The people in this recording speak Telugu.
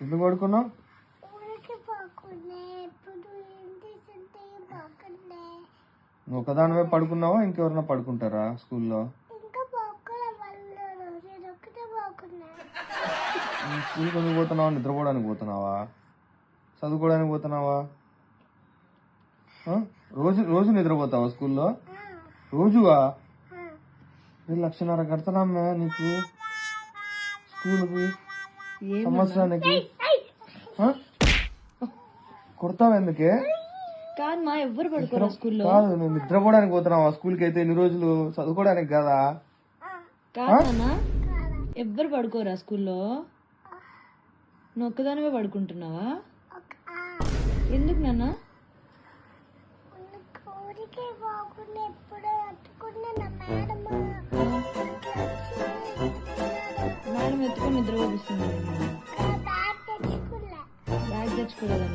ఎందుకు పడుకున్నావు? నువ్వు ఒకదానివే పడుకున్నావా? ఇంకెవరన్నా పడుకుంటారా స్కూల్లో? స్కూల్కి ఎందుకు పోతున్నావా? నిద్రపోవడానికి పోతున్నావా? చదువుకోవడానికి పోతున్నావా? రోజు రోజు నిద్రపోతావా స్కూల్లో? రోజుగా 1,00,000 కడతానమ్మా నీకు స్కూల్కి సంవత్సరానికి. కొడతావా? ఎందుకే? కాదు మా ఎవ్వరు పడుకోరా స్కూల్లో? కాదు, నువ్వు నిద్రపోవడానికి పోతున్నావా స్కూల్కి? అయితే ఇన్ని రోజులు చదువుకోవడానికి కదా. కాదన్నా ఎవ్వరు పడుకోరా స్కూల్లో? నువ్వు ఒక్కదానివే పడుకుంటున్నావా? ఎందుకు నాన్న? మేడం ఎత్తుకొని నిద్ర పంపిస్తుంది. బ్యాగ్ తెచ్చుకోలేదా?